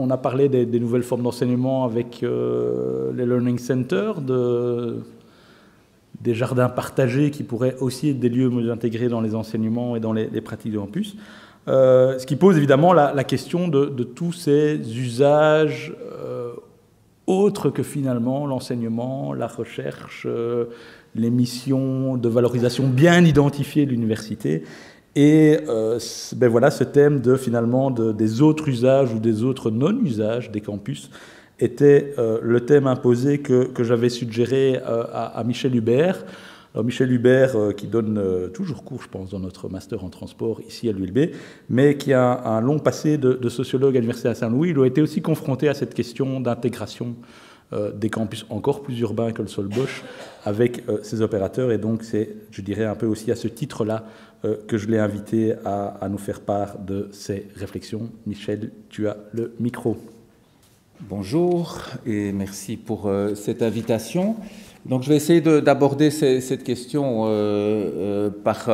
on a parlé des nouvelles formes d'enseignement avec les learning centers, des jardins partagés qui pourraient aussi être des lieux mieux intégrés dans les enseignements et dans les pratiques de campus. Ce qui pose évidemment la question de tous ces usages autres que finalement l'enseignement, la recherche, les missions de valorisation bien identifiées de l'université. Et ben voilà, ce thème finalement des autres usages ou des autres non-usages des campus était le thème imposé que j'avais suggéré à Michel Hubert. Alors Michel Hubert, qui donne toujours cours, je pense, dans notre master en transport ici à l'ULB, mais qui a un long passé de sociologue à l'Université de Saint-Louis. Il a été aussi confronté à cette question d'intégration des campus encore plus urbains que le Solbosch avec ces opérateurs. Et donc c'est, je dirais, un peu aussi à ce titre-là que je l'ai invité à nous faire part de ces réflexions. Michel, tu as le micro. Bonjour et merci pour cette invitation. Donc je vais essayer d'aborder cette question par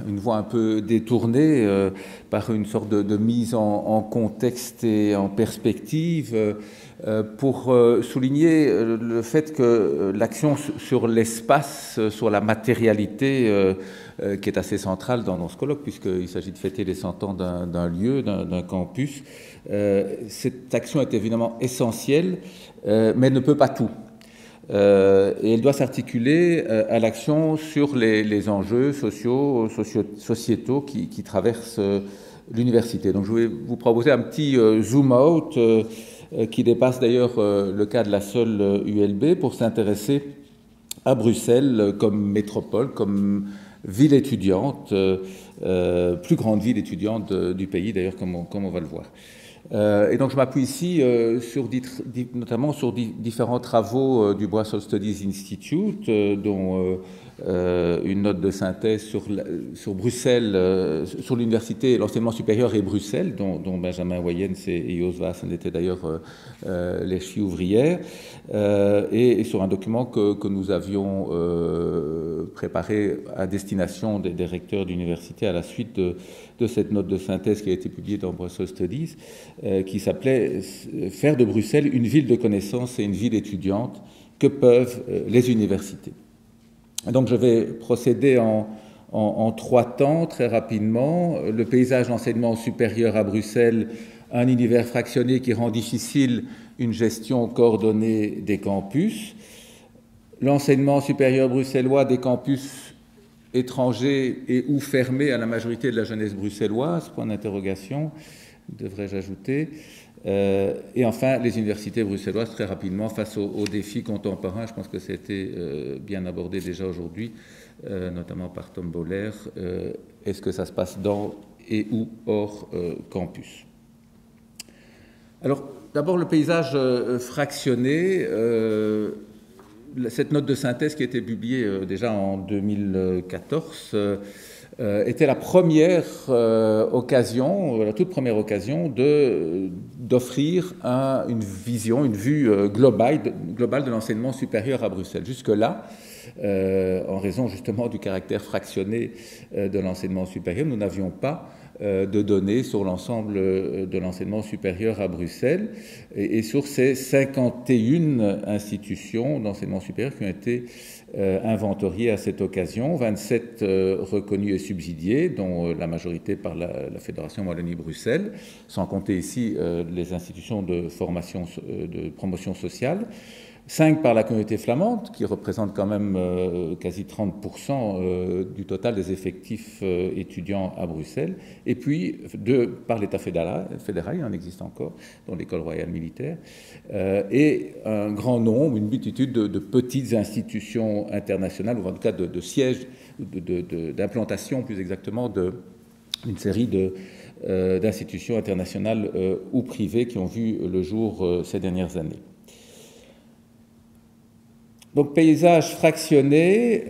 une voie un peu détournée, par une sorte de mise en contexte et en perspective, pour souligner le fait que l'action sur l'espace, sur la matérialité, qui est assez centrale dans ce colloque, puisqu'il s'agit de fêter les 100 ans d'un lieu, d'un campus, cette action est évidemment essentielle, mais ne peut pas tout. Et elle doit s'articuler à l'action sur les enjeux sociétaux qui traversent l'université. Donc je vais vous proposer un petit zoom out qui dépasse d'ailleurs le cas de la seule ULB pour s'intéresser à Bruxelles comme métropole, comme ville étudiante, plus grande ville étudiante du pays d'ailleurs, comme on va le voir. Et donc je m'appuie ici notamment sur différents travaux du Brussels Studies Institute, dont une note de synthèse sur Bruxelles, sur l'université, l'enseignement supérieur et Bruxelles, dont Benjamin Wayens et Jos Waassen étaient d'ailleurs les filles ouvrières, et sur un document que nous avions préparé à destination des recteurs d'université à la suite de cette note de synthèse qui a été publiée dans Brussels Studies, qui s'appelait « Faire de Bruxelles une ville de connaissances et une ville étudiante, que peuvent les universités ?» Donc je vais procéder en 3 temps, très rapidement. Le paysage d'enseignement supérieur à Bruxelles, un univers fractionné qui rend difficile une gestion coordonnée des campus. L'enseignement supérieur bruxellois des campus étrangers et ou fermés à la majorité de la jeunesse bruxelloise, point d'interrogation, devrais-je ajouter. Et enfin, les universités bruxelloises, très rapidement, face aux défis contemporains. Je pense que c'était bien abordé déjà aujourd'hui, notamment par Tom Boller. Est-ce que ça se passe dans et ou hors campus? Alors, d'abord, le paysage fractionné. Cette note de synthèse qui a été publiée déjà en 2014 était la première occasion, la toute première occasion d'offrir une vision, une vue globale de l'enseignement supérieur à Bruxelles. Jusque-là, en raison justement du caractère fractionné de l'enseignement supérieur, nous n'avions pas de données sur l'ensemble de l'enseignement supérieur à Bruxelles et sur ces 51 institutions d'enseignement supérieur qui ont été inventoriées à cette occasion, 27 reconnues et subsidiées, dont la majorité par la Fédération Wallonie-Bruxelles, sans compter ici les institutions de formation, de promotion sociale, 5 par la communauté flamande, qui représente quand même quasi 30% du total des effectifs étudiants à Bruxelles, et puis 2 par l'État fédéral, il en existe encore, dont l'École royale militaire, et un grand nombre, une multitude de petites institutions internationales, ou en tout cas de sièges, d'implantations plus exactement, d'une série d'institutions internationales ou privées qui ont vu le jour ces dernières années. Donc paysage fractionné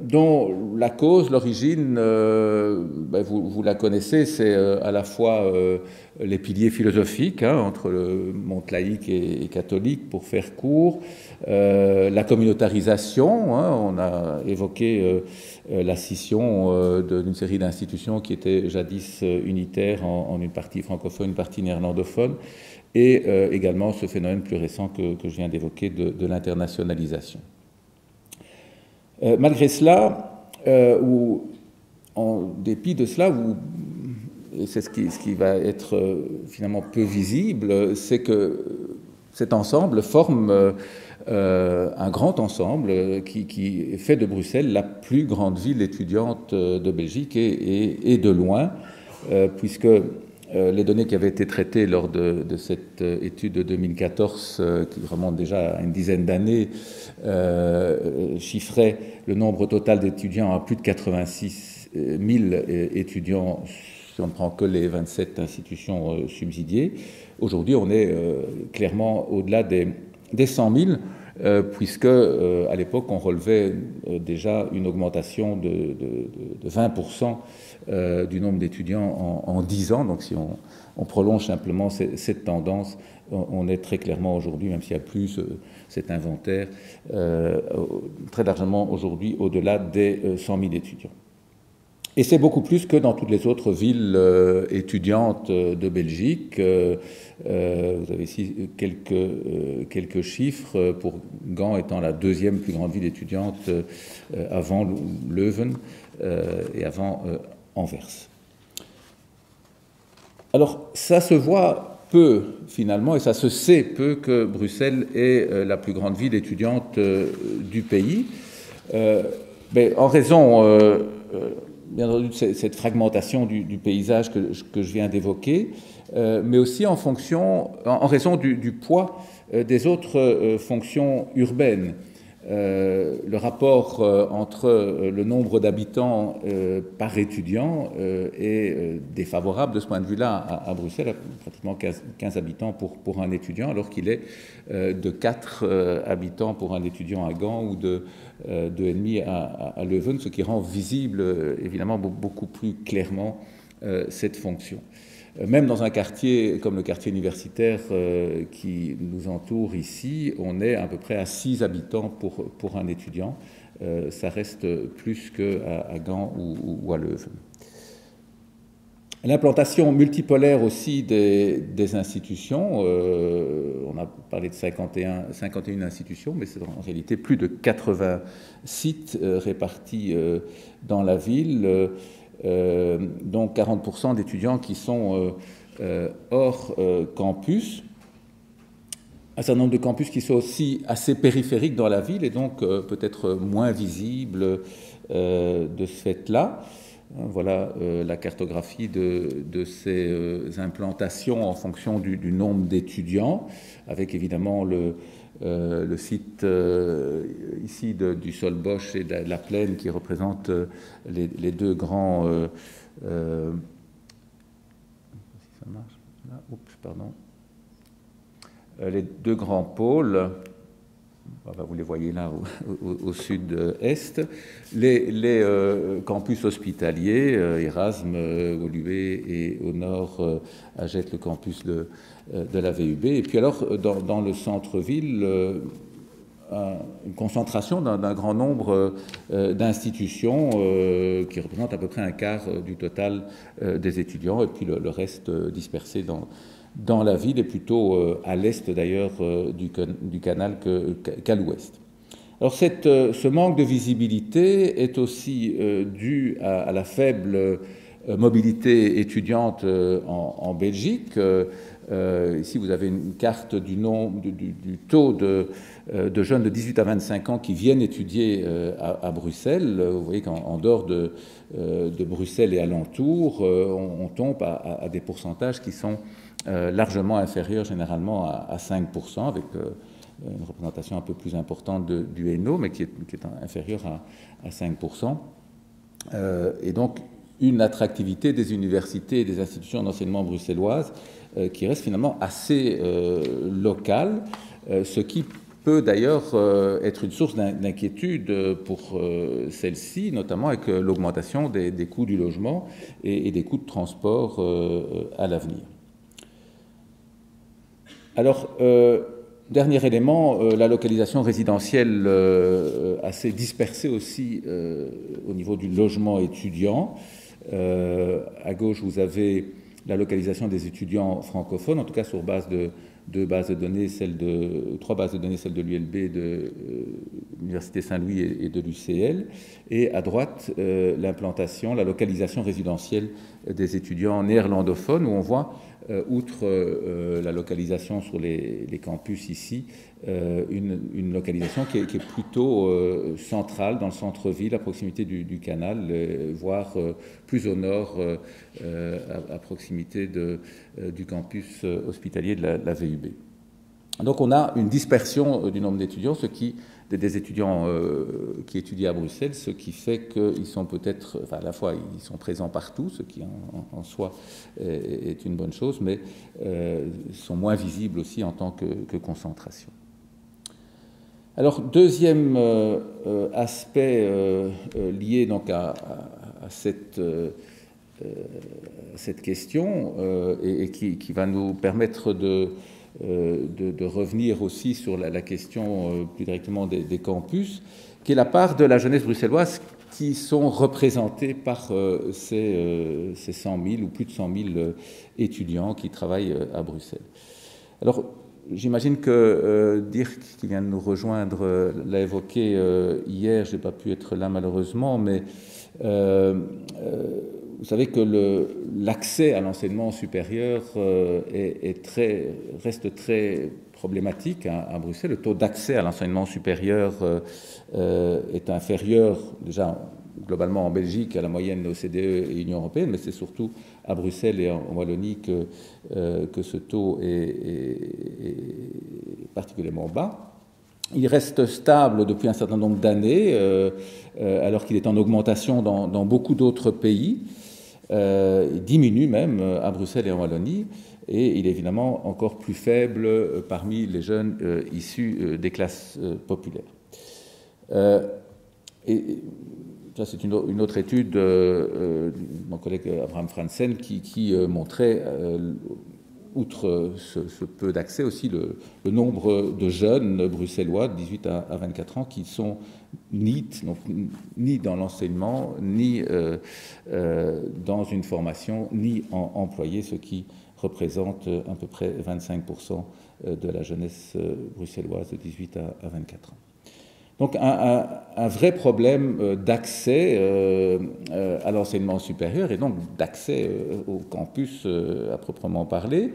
dont la cause, l'origine, vous la connaissez, c'est à la fois les piliers philosophiques entre le monde laïque et catholique, pour faire court, la communautarisation, on a évoqué la scission d'une série d'institutions qui étaient jadis unitaires en une partie francophone, une partie néerlandophone, et également ce phénomène plus récent que je viens d'évoquer de l'internationalisation. Malgré cela, ou en dépit de cela, et c'est ce qui va être finalement peu visible, c'est que cet ensemble forme un grand ensemble qui fait de Bruxelles la plus grande ville étudiante de Belgique et de loin, puisque les données qui avaient été traitées lors de cette étude de 2014, qui remonte déjà à une dizaine d'années, chiffraient le nombre total d'étudiants à plus de 86 000 étudiants, si on ne prend que les 27 institutions subsidiées. Aujourd'hui, on est clairement au-delà des 100 000, puisque à l'époque, on relevait déjà une augmentation de 20% du nombre d'étudiants en 10 ans. Donc si on prolonge simplement cette tendance, on est très clairement aujourd'hui, même s'il n'y a plus cet inventaire, très largement aujourd'hui au-delà des 100 000 étudiants. Et c'est beaucoup plus que dans toutes les autres villes étudiantes de Belgique. Vous avez ici quelques chiffres, pour Gand étant la deuxième plus grande ville étudiante avant Leuven et avant Anvers. Alors, ça se voit peu, finalement, et ça se sait peu que Bruxelles est la plus grande ville étudiante du pays, mais en raison, bien entendu, de cette fragmentation du paysage que je viens d'évoquer, mais aussi en raison du poids des autres fonctions urbaines. Le rapport entre le nombre d'habitants par étudiant est défavorable de ce point de vue-là à Bruxelles, pratiquement 15 habitants pour un étudiant, alors qu'il est de 4 habitants pour un étudiant à Gand ou de 2,5 à Leuven, ce qui rend visible évidemment beaucoup plus clairement cette fonction. Même dans un quartier comme le quartier universitaire qui nous entoure ici, on est à peu près à 6 habitants pour un étudiant. Ça reste plus qu'à Gand ou à Leuven. L'implantation multipolaire aussi des institutions, on a parlé de 51 institutions, mais c'est en réalité plus de 80 sites répartis dans la ville, donc 40% d'étudiants qui sont hors campus, un certain nombre de campus qui sont aussi assez périphériques dans la ville et donc peut-être moins visibles de ce fait-là. Voilà la cartographie de ces implantations en fonction du nombre d'étudiants, avec évidemment le site ici du Solbosch et de la Plaine qui représentent les deux grands... si ça marche là, oups, pardon. Les deux grands pôles... Vous les voyez là au sud-est, les campus hospitaliers, Erasme, Woluwe et au nord à Gette le campus de la VUB. Et puis alors dans le centre-ville, une concentration d'un grand nombre d'institutions qui représentent à peu près un quart du total des étudiants, et puis le reste dispersé dans la ville et plutôt à l'est d'ailleurs du canal qu'à l'ouest. Alors ce manque de visibilité est aussi dû à la faible mobilité étudiante en Belgique. Ici vous avez une carte du taux de jeunes de 18 à 25 ans qui viennent étudier à Bruxelles. Vous voyez qu'en dehors de Bruxelles et alentours, on tombe à des pourcentages qui sont largement inférieur généralement à 5%, avec une représentation un peu plus importante du Hainaut, mais qui est inférieure à 5%. Et donc une attractivité des universités et des institutions d'enseignement bruxelloises qui reste finalement assez locale, ce qui peut d'ailleurs être une source d'inquiétude pour celle-ci, notamment avec l'augmentation des coûts du logement et des coûts de transport à l'avenir. Alors, dernier élément, la localisation résidentielle assez dispersée aussi au niveau du logement étudiant. À gauche, vous avez la localisation des étudiants francophones, en tout cas sur base de bases de données, trois bases de données, celle de l'ULB, de l'Université Saint-Louis et de l'UCL. Et à droite, l'implantation, la localisation résidentielle des étudiants néerlandophones, où on voit, outre la localisation sur les campus ici, une localisation qui est plutôt centrale dans le centre-ville, à proximité du canal, voire plus au nord, à proximité du campus hospitalier de la VUB. Donc on a une dispersion du nombre d'étudiants, des étudiants qui étudient à Bruxelles, ce qui fait qu'ils sont peut-être, enfin à la fois ils sont présents partout, ce qui en soi est une bonne chose, mais sont moins visibles aussi en tant que concentration. Alors deuxième aspect lié donc à cette question et qui va nous permettre de revenir aussi sur la question plus directement des campus, qui est la part de la jeunesse bruxelloise qui sont représentés par ces 100 000 ou plus de 100 000 étudiants qui travaillent à Bruxelles. Alors, j'imagine que Dirk, qui vient de nous rejoindre, l'a évoqué hier, je n'ai pas pu être là malheureusement, mais vous savez que l'accès à l'enseignement supérieur reste très problématique à Bruxelles. Le taux d'accès à l'enseignement supérieur est inférieur, déjà globalement en Belgique, à la moyenne de l'OCDE et Union européenne, mais c'est surtout à Bruxelles et en Wallonie que ce taux est particulièrement bas. Il reste stable depuis un certain nombre d'années, alors qu'il est en augmentation dans beaucoup d'autres pays. Il diminue même à Bruxelles et en Wallonie, et il est évidemment encore plus faible parmi les jeunes issus des classes populaires. Et ça, c'est une autre étude de mon collègue Abraham Franzen qui montrait, outre ce peu d'accès, aussi le nombre de jeunes bruxellois de 18 à 24 ans qui sont ni dans l'enseignement, ni dans une formation, ni employés, ce qui représente à peu près 25% de la jeunesse bruxelloise de 18 à 24 ans. Donc un vrai problème d'accès à l'enseignement supérieur et donc d'accès au campus à proprement parler,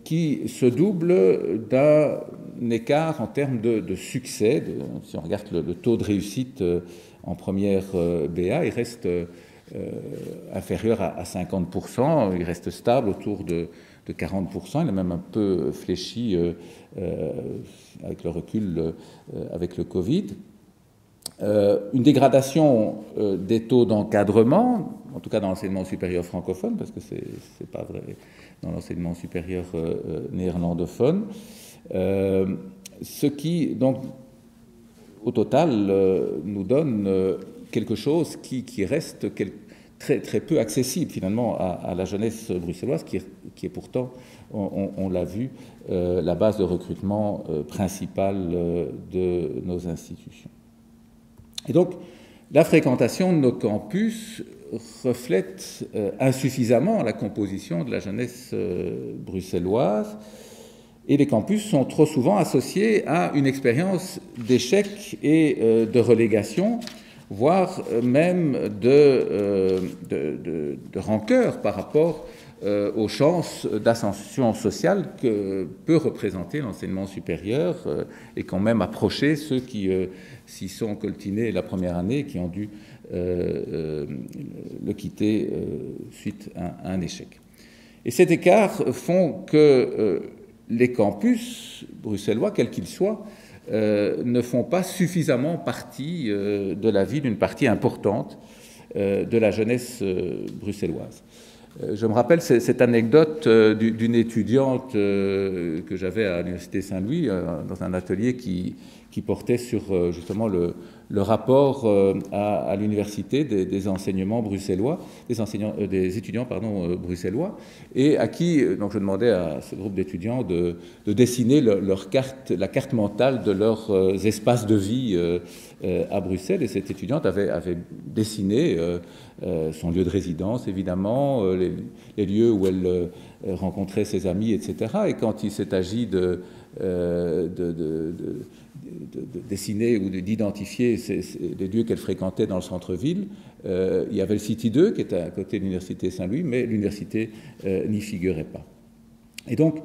qui se double d'un écart en termes de succès. Si on regarde le taux de réussite en première BA, il reste inférieur à 50%, il reste stable autour de 40%, il est même un peu fléchi avec le recul avec le Covid. Une dégradation des taux d'encadrement, en tout cas dans l'enseignement supérieur francophone, parce que c'est pas vrai dans l'enseignement supérieur néerlandophone, ce qui, donc, au total, nous donne quelque chose qui reste très, très peu accessible finalement à la jeunesse bruxelloise, qui est pourtant, on l'a vu, la base de recrutement principale de nos institutions. Et donc, la fréquentation de nos campus reflète insuffisamment la composition de la jeunesse bruxelloise, et les campus sont trop souvent associés à une expérience d'échec et de relégation, voire même de rancœur par rapport aux chances d'ascension sociale que peut représenter l'enseignement supérieur et qu'ont même approché ceux qui s'y sont coltinés la première année et qui ont dû le quitter suite à un échec. Et cet écart font que les campus bruxellois, quels qu'ils soient, ne font pas suffisamment partie de la vie d'une partie importante de la jeunesse bruxelloise. Je me rappelle cette anecdote d'une étudiante que j'avais à l'Université Saint-Louis, dans un atelier qui portait sur justement le rapport à l'université des enseignements bruxellois, des étudiants bruxellois, et à qui donc je demandais à ce groupe d'étudiants de dessiner la carte mentale de leurs espaces de vie à Bruxelles. Et cette étudiante avait dessiné son lieu de résidence, évidemment, les lieux où elle rencontrait ses amis, etc. Et quand il s'est agi de dessiner ou d'identifier les lieux qu'elle fréquentait dans le centre-ville, il y avait le City 2 qui était à côté de l'Université Saint-Louis, mais l'université n'y figurait pas. Et donc,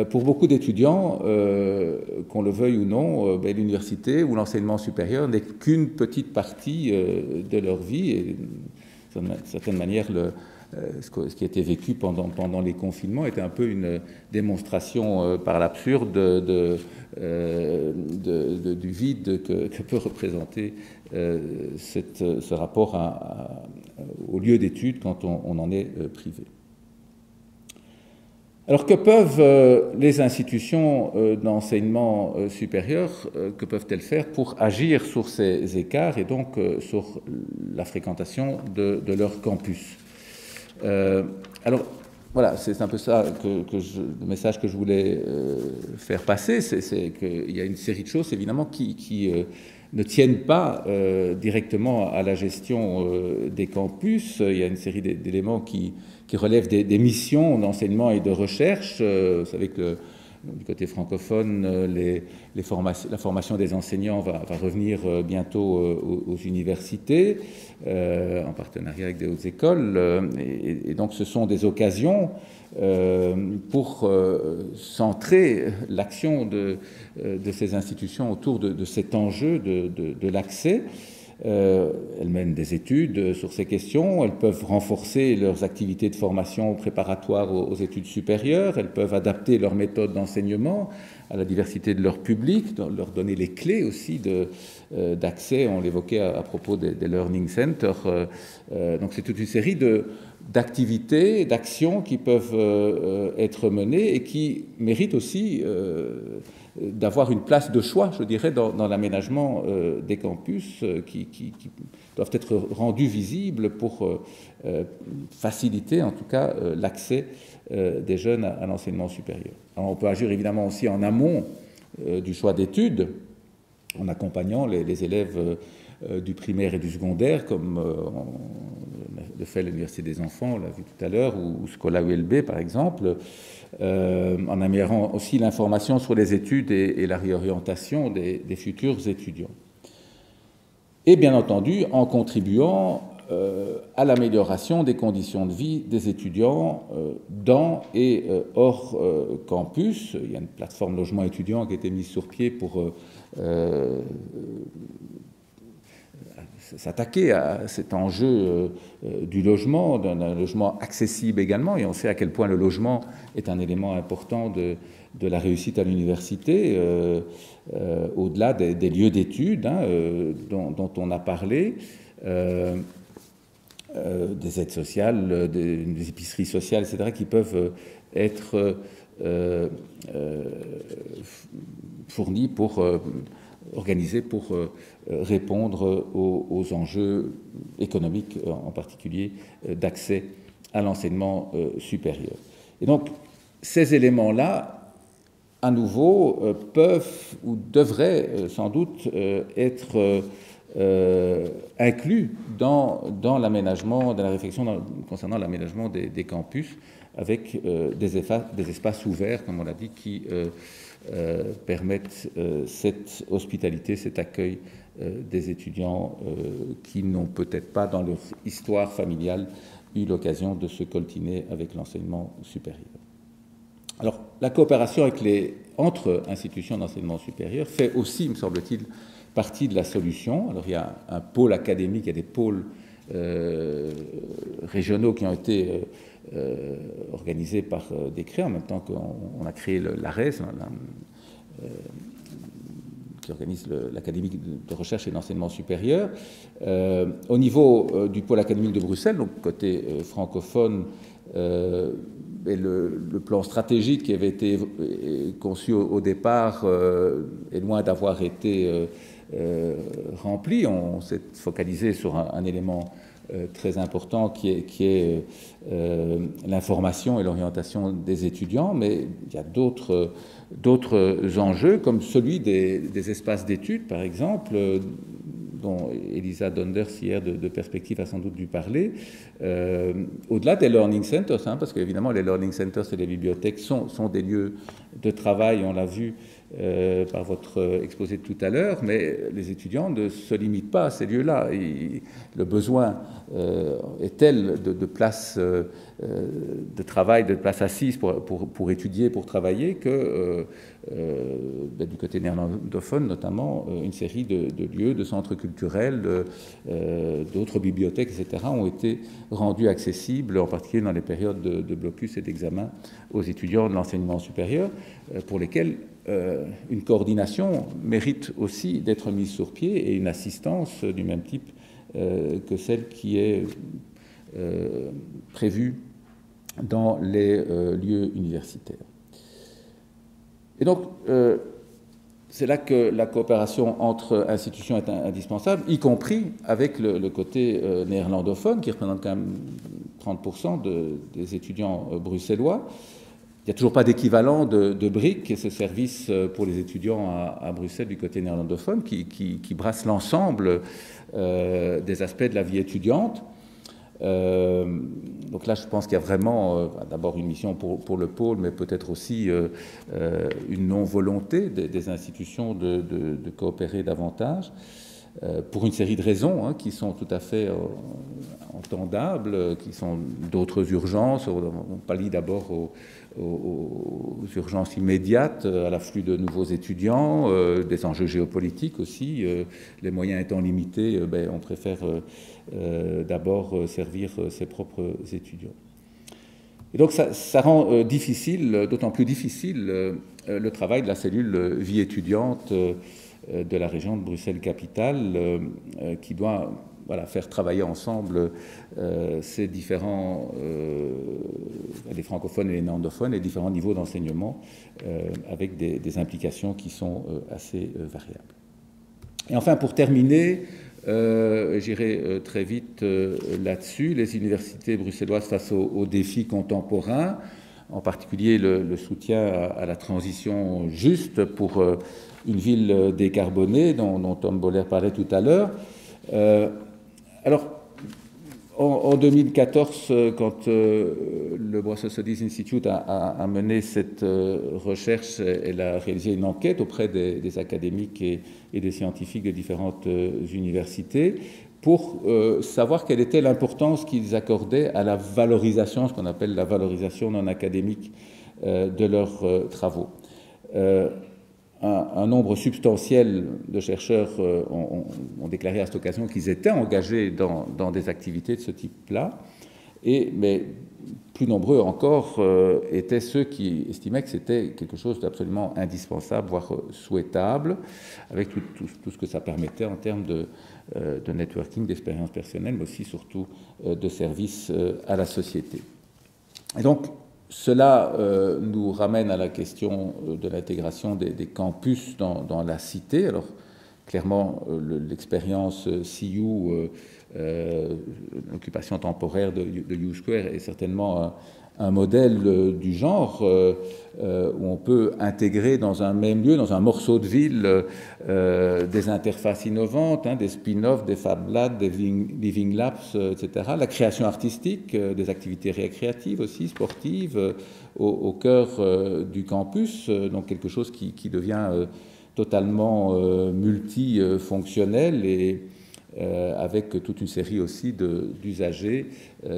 pour beaucoup d'étudiants, qu'on le veuille ou non, l'université ou l'enseignement supérieur n'est qu'une petite partie de leur vie, et d'une certaine manière, ce qui a été vécu pendant les confinements était un peu une démonstration par l'absurde du vide que peut représenter ce rapport au lieu d'études quand on en est privé. Alors que peuvent les institutions d'enseignement supérieur, que peuvent-elles faire pour agir sur ces écarts et donc sur la fréquentation de leur campus? Alors voilà, c'est un peu ça le message que je voulais faire passer, c'est qu'il y a une série de choses évidemment qui ne tiennent pas directement à la gestion des campus. Il y a une série d'éléments qui relèvent des missions d'enseignement et de recherche. Vous savez que du côté francophone, la formation des enseignants va revenir bientôt aux universités, en partenariat avec des hautes écoles. Et donc ce sont des occasions pour centrer l'action de ces institutions autour de cet enjeu de l'accès. Elles mènent des études sur ces questions, elles peuvent renforcer leurs activités de formation préparatoires aux études supérieures, elles peuvent adapter leurs méthodes d'enseignement à la diversité de leur public, leur donner les clés aussi d'accès, on l'évoquait à propos des Learning Centers. Donc c'est toute une série d'activités, d'actions qui peuvent être menées et qui méritent aussi d'avoir une place de choix, je dirais, dans l'aménagement des campus qui doivent être rendus visibles pour faciliter en tout cas l'accès des jeunes à l'enseignement supérieur. Alors on peut agir évidemment aussi en amont du choix d'études, en accompagnant les élèves du primaire et du secondaire, comme le fait l'Université des enfants, on l'a vu tout à l'heure, ou Scola ULB par exemple, en améliorant aussi l'information sur les études et la réorientation des futurs étudiants. Et bien entendu, en contribuant à l'amélioration des conditions de vie des étudiants dans et hors campus. Il y a une plateforme logement étudiant qui a été mise sur pied pour s'attaquer à cet enjeu du logement, d'un logement accessible également, et on sait à quel point le logement est un élément important de la réussite à l'université, au-delà des lieux d'études dont on a parlé, des aides sociales, des épiceries sociales, etc., qui peuvent être fournies organisées pour répondre aux enjeux économiques, en particulier d'accès à l'enseignement supérieur. Et donc, ces éléments-là, à nouveau, peuvent ou devraient sans doute être inclus dans l'aménagement, dans la réflexion concernant l'aménagement des campus, avec des espaces ouverts, comme on l'a dit, qui permettent cette hospitalité, cet accueil des étudiants qui n'ont peut-être pas, dans leur histoire familiale, eu l'occasion de se coltiner avec l'enseignement supérieur. Alors, la coopération entre institutions d'enseignement supérieur fait aussi, me semble-t-il, partie de la solution. Alors, il y a un pôle académique, il y a des pôles régionaux qui ont été organisés par décret, en même temps qu'on a créé l'ARES, qui organise l'Académie de recherche et d'enseignement supérieur. Au niveau du pôle académique de Bruxelles, donc côté francophone, et le plan stratégique qui avait été conçu au départ est loin d'avoir été rempli. On s'est focalisé sur un élément très important qui est l'information et l'orientation des étudiants, mais il y a d'autres enjeux, comme celui des espaces d'études, par exemple, dont Elisa Donders, hier, de Perspective, a sans doute dû parler, au-delà des learning centers, parce qu'évidemment, les learning centers et les bibliothèques sont des lieux de travail, on l'a vu par votre exposé de tout à l'heure, mais les étudiants ne se limitent pas à ces lieux-là. Le besoin est tel de places de travail, de places assises pour étudier, pour travailler, que du côté néerlandophone, notamment, une série de lieux, de centres culturels, d'autres bibliothèques, etc., ont été rendus accessibles, en particulier dans les périodes de blocus et d'examen, aux étudiants de l'enseignement supérieur, pour lesquels une coordination mérite aussi d'être mise sur pied, et une assistance du même type que celle qui est prévue dans les lieux universitaires. Et donc, c'est là que la coopération entre institutions est indispensable, y compris avec le côté néerlandophone, qui représente quand même 30% des étudiants bruxellois. Il n'y a toujours pas d'équivalent de BRIC, ce service pour les étudiants à Bruxelles du côté néerlandophone, qui brasse l'ensemble des aspects de la vie étudiante. Donc là, je pense qu'il y a vraiment d'abord une mission pour le pôle, mais peut-être aussi une non-volonté des institutions de coopérer davantage, pour une série de raisons qui sont tout à fait entendables, qui sont d'autres urgences. On pallie d'abord aux urgences immédiates, à l'afflux de nouveaux étudiants, des enjeux géopolitiques aussi. Les moyens étant limités, on préfère d'abord servir ses propres étudiants. Et donc ça rend difficile, d'autant plus difficile, le travail de la cellule vie étudiante de la région de Bruxelles-Capitale, qui doit faire travailler ensemble ces différents, les francophones et les néerlandophones, les différents niveaux d'enseignement, avec des implications qui sont assez variables. Et enfin, pour terminer, j'irai très vite là-dessus, les universités bruxelloises face aux défis contemporains, en particulier le soutien à la transition juste pour une ville décarbonée, dont Tom Boller parlait tout à l'heure. Alors, en 2014, quand le Brussels Studies Institute a mené cette recherche, elle a réalisé une enquête auprès des académiques et des scientifiques de différentes universités pour savoir quelle était l'importance qu'ils accordaient à la valorisation, ce qu'on appelle la valorisation non académique de leurs travaux. Un nombre substantiel de chercheurs ont déclaré à cette occasion qu'ils étaient engagés dans des activités de ce type-là, mais plus nombreux encore étaient ceux qui estimaient que c'était quelque chose d'absolument indispensable, voire souhaitable, avec tout ce que ça permettait en termes de networking, d'expérience personnelle, mais aussi surtout de service à la société. Et donc, cela nous ramène à la question de l'intégration des campus dans la cité. Alors, clairement, l'expérience CU, l'occupation temporaire de U Square, est certainement un modèle du genre où on peut intégrer dans un même lieu, dans un morceau de ville, des interfaces innovantes, des spin-offs, des Fab Labs, des Living Labs, etc. La création artistique, des activités récréatives aussi, sportives, au cœur du campus, donc quelque chose qui devient totalement multifonctionnel et avec toute une série aussi d'usagers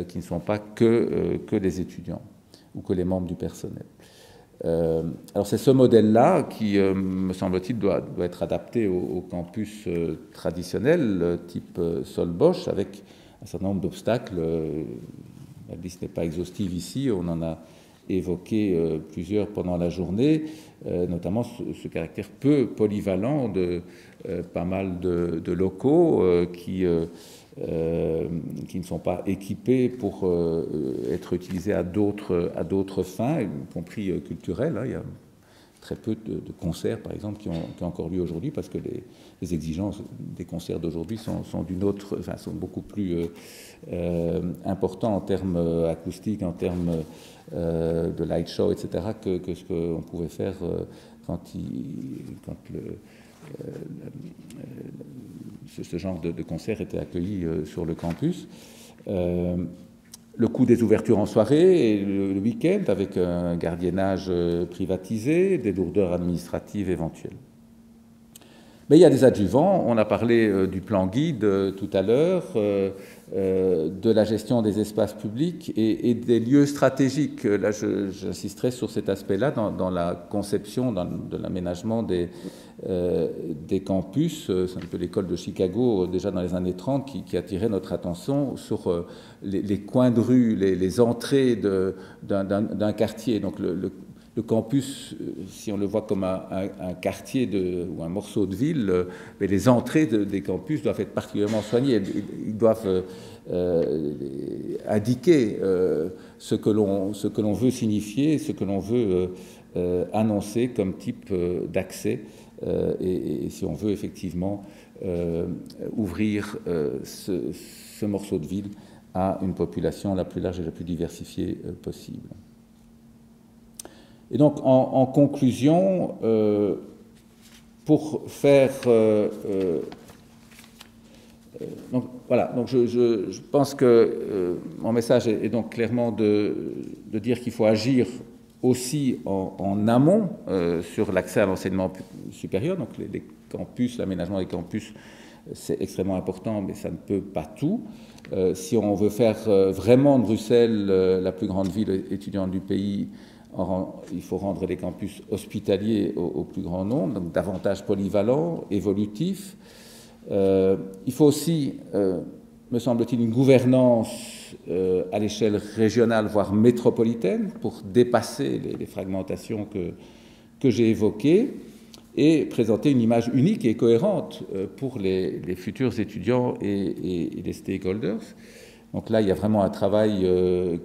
qui ne sont pas que les étudiants ou que les membres du personnel. Alors c'est ce modèle-là qui, me semble-t-il, doit être adapté au campus traditionnel, type Solbosch, avec un certain nombre d'obstacles. La liste n'est pas exhaustive ici, on en a évoqué plusieurs pendant la journée, notamment ce caractère peu polyvalent de pas mal de locaux qui qui ne sont pas équipés pour être utilisés à d'autres fins, y compris culturelles. Hein. Il y a très peu de concerts, par exemple, qui ont encore lieu aujourd'hui, parce que les exigences des concerts d'aujourd'hui sont sont beaucoup plus importants en termes acoustiques, en termes de light show, etc., que ce qu'on pouvait faire quand ce genre de concert était accueilli sur le campus. Le coût des ouvertures en soirée et le week-end, avec un gardiennage privatisé, des lourdeurs administratives éventuelles. Mais il y a des adjuvants. On a parlé du plan guide tout à l'heure, de la gestion des espaces publics et des lieux stratégiques. Là, j'insisterai sur cet aspect-là dans la conception, de l'aménagement des campus. C'est un peu l'école de Chicago, déjà dans les années 30, qui attirait notre attention sur les coins de rue, les entrées d'un quartier. Donc le campus, si on le voit comme un quartier ou un morceau de ville, mais les entrées des campus doivent être particulièrement soignées. Ils doivent indiquer ce que l'on veut signifier, ce que l'on veut annoncer comme type d'accès. Et si on veut effectivement ouvrir ce morceau de ville à une population la plus large et la plus diversifiée possible. Et donc, en conclusion, pour faire... donc, voilà, donc je pense que mon message est donc clairement de dire qu'il faut agir aussi en amont sur l'accès à l'enseignement supérieur. Donc, les campus, l'aménagement des campus, c'est extrêmement important, mais ça ne peut pas tout. Si on veut faire vraiment de Bruxelles la plus grande ville étudiante du pays, il faut rendre les campus hospitaliers au plus grand nombre, donc davantage polyvalents, évolutifs. Il faut aussi, me semble-t-il, une gouvernance à l'échelle régionale, voire métropolitaine, pour dépasser les fragmentations que j'ai évoquées et présenter une image unique et cohérente pour les futurs étudiants et les stakeholders. Donc là, il y a vraiment un travail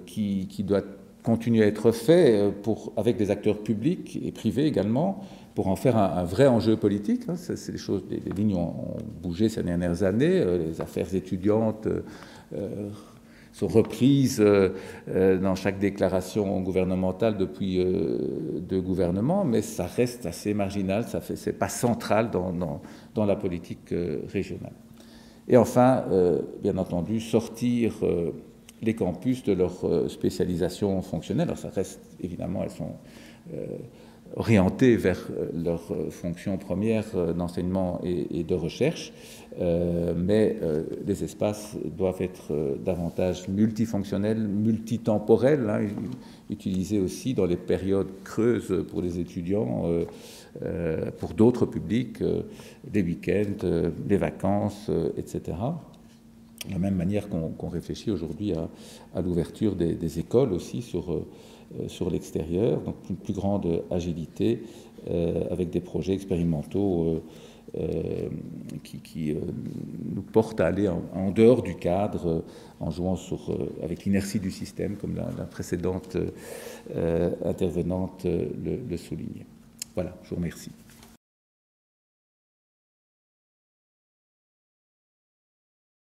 qui doit continuer à être fait avec des acteurs publics et privés également, pour en faire un vrai enjeu politique. C'est des choses, les lignes ont bougé ces dernières années, les affaires étudiantes sont reprises dans chaque déclaration gouvernementale depuis deux gouvernements, mais ça reste assez marginal, c'est pas central dans la politique régionale. Et enfin, bien entendu, sortir les campus de leur spécialisation fonctionnelle. Alors ça reste, évidemment, elles sont orientées vers leur fonction première d'enseignement et de recherche, mais les espaces doivent être davantage multifonctionnels, multitemporels, hein, utilisés aussi dans les périodes creuses pour les étudiants, pour d'autres publics, des week-ends, des vacances, etc. De la même manière qu'on réfléchit aujourd'hui à l'ouverture des écoles aussi sur l'extérieur, donc une plus grande agilité avec des projets expérimentaux qui nous portent à aller en dehors du cadre, en jouant avec l'inertie du système, comme la précédente intervenante le soulignait. Voilà, je vous remercie.